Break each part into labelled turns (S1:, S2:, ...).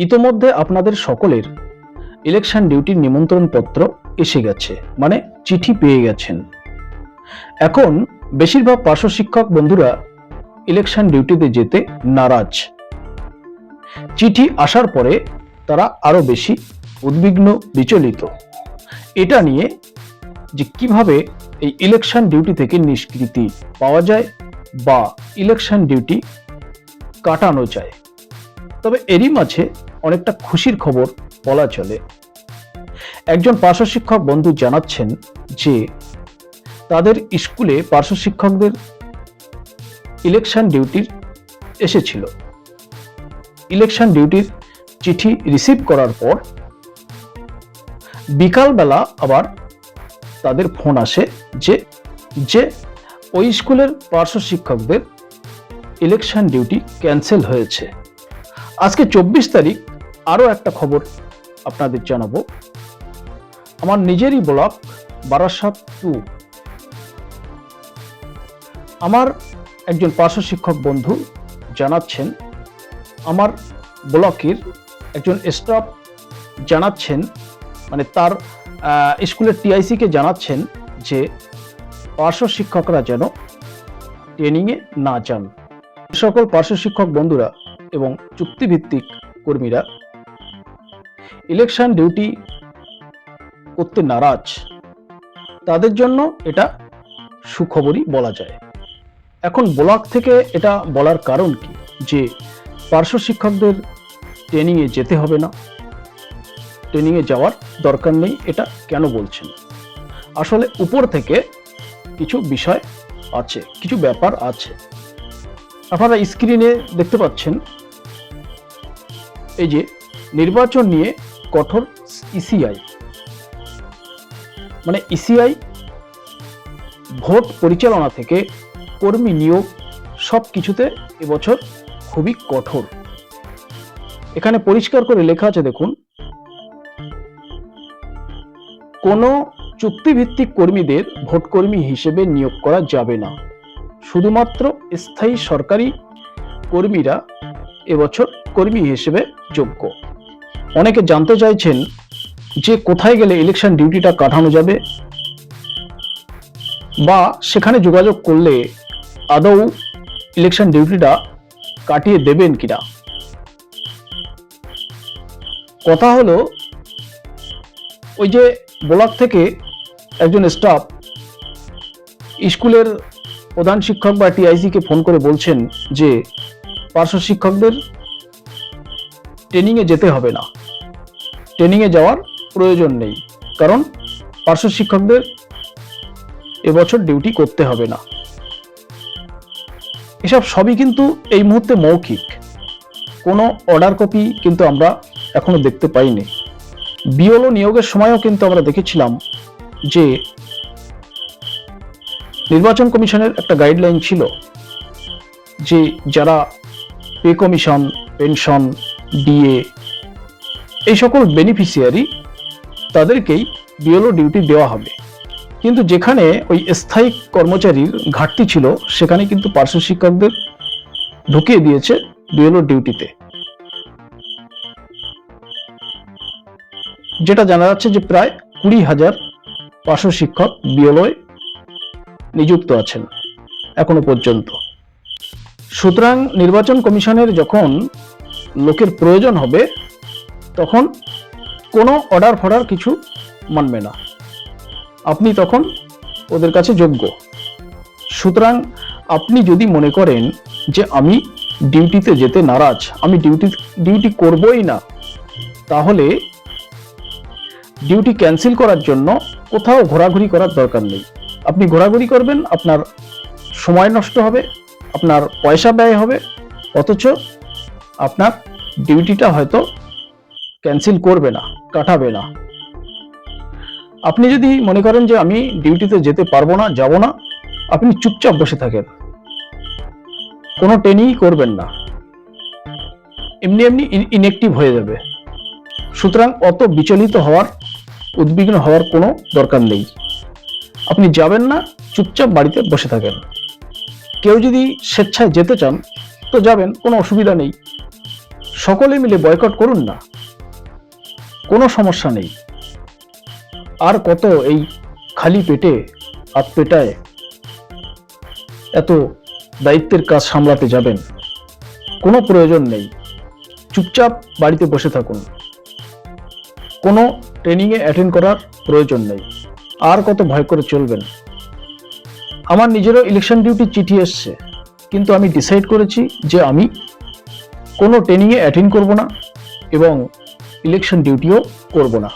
S1: ইতোমধ্যে আপনাদের সকলের ইলেকশন ডিউটির নিমন্ত্রণ পত্র এসে গেছে, মানে চিঠি পেয়ে গেছেন। এখন বেশিরভাগ পার্শ্ব শিক্ষক বন্ধুরা ইলেকশন ডিউটিতে যেতে নারাজ। চিঠি আসার পরে তারা আরো বেশি উদ্বিগ্ন, বিচলিত এটা নিয়ে যে কিভাবে এই ইলেকশন ডিউটি থেকে নিষ্কৃতি পাওয়া যায় বা ইলেকশন ডিউটি কাটানো যায়। তবে এরই মাঝে অনেকটা খুশির খবর বলা চলে। একজন পার্শ্ব শিক্ষক বন্ধু জানাচ্ছেন যে তাদের স্কুলে পার্শ্ব শিক্ষকদের ইলেকশন ডিউটির এসেছিল। ইলেকশন ডিউটির চিঠি রিসিভ করার পর বিকালবেলা আবার তাদের ফোন আসে যে ওই স্কুলের পার্শ্ব শিক্ষকদের ইলেকশন ডিউটি ক্যান্সেল হয়েছে। আজকে 24 তারিখ আরো একটা খবর আপনাদের জানাবো। আমার নিজেরই ব্লক বারাসাত 2, আমার একজন পার্শ্ব শিক্ষক বন্ধু জানাচ্ছেন, আমার ব্লকের একজন স্টাফ জানাচ্ছেন, মানে তার স্কুলের টিআইসি কে জানাচ্ছেন যে পার্শ্ব শিক্ষকরা যেন ট্রেনিংয়ে না যান। সকল পার্শ্ব শিক্ষক বন্ধুরা এবং চুক্তিভিত্তিক কর্মীরা ইলেকশন ডিউটি করতে নারাজ, তাদের জন্য এটা সুখবরই বলা যায়। এখন ব্লক থেকে এটা বলার কারণ কি যে পার্শ্ব শিক্ষকদের ট্রেনিংয়ে যেতে হবে না, ট্রেনিংয়ে যাওয়ার দরকার নেই, এটা কেন বলছেন? আসলে উপর থেকে কিছু বিষয় আছে, কিছু ব্যাপার আছে। আপনারা স্ক্রিনে দেখতে পাচ্ছেন, এই যে নির্বাচন নিয়ে কঠোর ইসিআই, মানে ইসিআই ভোট পরিচালনা থেকে কর্মী নিয়োগ সব কিছুতে এবছর খুবই কঠোর। এখানে পরিষ্কার করে লেখা আছে, দেখুন, কোনো চুক্তিভিত্তিক কর্মীদের ভোটকর্মী হিসেবে নিয়োগ করা যাবে না, শুধুমাত্র স্থায়ী সরকারি কর্মীরা এবছর কর্মী হিসেবে যোগ্য। অনেকে জানতে চাইছেন যে কোথায় গেলে ইলেকশন ডিউটিটা কাটানো যাবে বা সেখানে যোগাযোগ করলে আদৌ ইলেকশন ডিউটিটা কাটিয়ে দেবেন কিনা। কথা হলো, ওই যে ব্লক থেকে একজন স্টাফ স্কুলের প্রধান শিক্ষক বা টিআইসি কে ফোন করে বলছেন যে পার্শ্ব শিক্ষকদের ট্রেনিংয়ে যেতে হবে না, ট্রেনিংয়ে যাওয়ার প্রয়োজন নেই, কারণ পার্শ্ব শিক্ষকদের এবছর ডিউটি করতে হবে না। এসব সবই কিন্তু এই মুহূর্তে মৌখিক, কোনো অর্ডার কপি কিন্তু আমরা এখনো দেখতে পাইনি। বিএলও নিয়োগের সময়ও কিন্তু আমরা দেখেছিলাম যে নির্বাচন কমিশনের একটা গাইডলাইন ছিল যে যারা পে কমিশন, পেনশন, ডিএ এই সকল বেনিফিশিয়ারি তাদেরকেই বিএলও ডিউটি দেওয়া হবে। কিন্তু যেখানে ওই স্থায়ী কর্মচারীর ঘাটতি ছিল সেখানে কিন্তু পার্শ্ব শিক্ষকদের ঢুকিয়ে দিয়েছে বিএলও ডিউটিতে। যেটা জানা যাচ্ছে যে প্রায় 20,000 পার্শ্ব শিক্ষক বিএলও নিযুক্ত আছেন এখনো পর্যন্ত। সুতরাং নির্বাচন কমিশনের যখন লোকের প্রয়োজন হবে তখন কোনো অর্ডার ফর্ডার কিছু মানবে না, আপনি তখন ওদের কাছে যোগ্য। সুতরাং আপনি যদি মনে করেন যে আমি ডিউটিতে যেতে নারাজ, আমি ডিউটি করবই না, তাহলে ডিউটি ক্যান্সেল করার জন্য কোথাও ঘোরাঘুরি করার দরকার নেই। আপনি ঘোরাঘুরি করবেন, আপনার সময় নষ্ট হবে, আপনার পয়সা ব্যয় হবে, অথচ আপনার ডিউটিটা হয়তো ক্যান্সেল করবে না, কাটাবে না। আপনি যদি মনে করেন যে আমি ডিউটিতে যেতে পারবো না, যাব না, আপনি চুপচাপ বসে থাকেন, কোনো ট্রেনিং করবেন না, এমনি এমনি ইনঅ্যাক্টিভ হয়ে যাবে। সুতরাং অত বিচলিত হওয়ার, উদ্বিগ্ন হওয়ার কোনো দরকার নেই। আপনি যাবেন না, চুপচাপ বাড়িতে বসে থাকেন। কেউ যদি স্বেচ্ছায় যেতে চান তো যাবেন, কোনো অসুবিধা নেই। সকলে মিলে বয়কট করুন না, কোনো সমস্যা নেই। আর কত এই খালি পেটে হাত পেটায় এত দায়িত্বের কাজ সামলাতে যাবেন? কোনো প্রয়োজন নেই। চুপচাপ বাড়িতে বসে থাকুন। কোনো ট্রেনিংয়ে অ্যাটেন্ড করার প্রয়োজন নেই। আর কত ভয় করে চলবেন? আমার নিজেরও ইলেকশন ডিউটির চিঠি এসছে, কিন্তু আমি ডিসাইড করেছি যে আমি কোনো ট্রেনিংয়ে অ্যাটেন্ড করব না এবং ইলেকশন ডিউটিও করব না।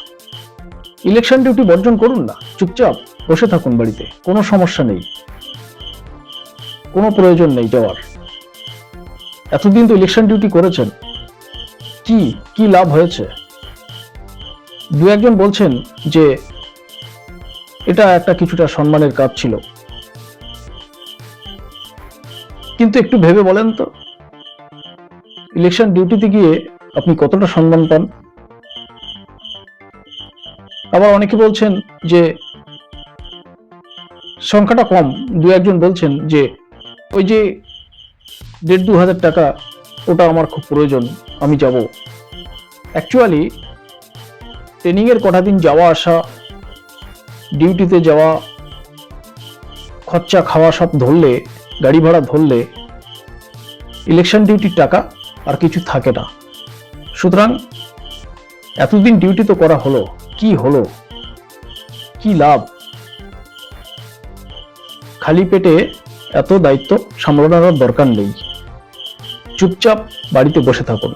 S1: ইলেকশন ডিউটি বর্জন করুন না, চুপচাপ বসে থাকুন বাড়িতে, কোনো সমস্যা নেই, কোনো প্রয়োজন নেই যাওয়ার। এতদিন তো ইলেকশন ডিউটি করেছেন, কি কি লাভ হয়েছে? দু একজন বলছেন যে এটা একটা কিছুটা সম্মানের কাজ ছিল, কিন্তু একটু ভেবে বলেন তো, ইলেকশন ডিউটিতে গিয়ে আপনি কতটা সম্মান পান? আবার অনেকে বলছেন যে সংখ্যাটা কম, দু একজন বলছেন যে ওই যে 1,500-2,000 টাকা, ওটা আমার খুব প্রয়োজন, আমি যাব। অ্যাকচুয়ালি ট্রেনিং এর কটা দিন যাওয়া আসা, ডিউটিতে যাওয়া, খরচা খাওয়া সব ধরলে, গাড়ি ভাড়া ধরলে ইলেকশন ডিউটির টাকা আর কিছু থাকে না। সুতরাং এতদিন ডিউটি তো করা হলো, কি লাভ? খালি পেটে এত দায়িত্ব সামলানোর দরকার নেই। চুপচাপ বাড়িতে বসে থাকুন।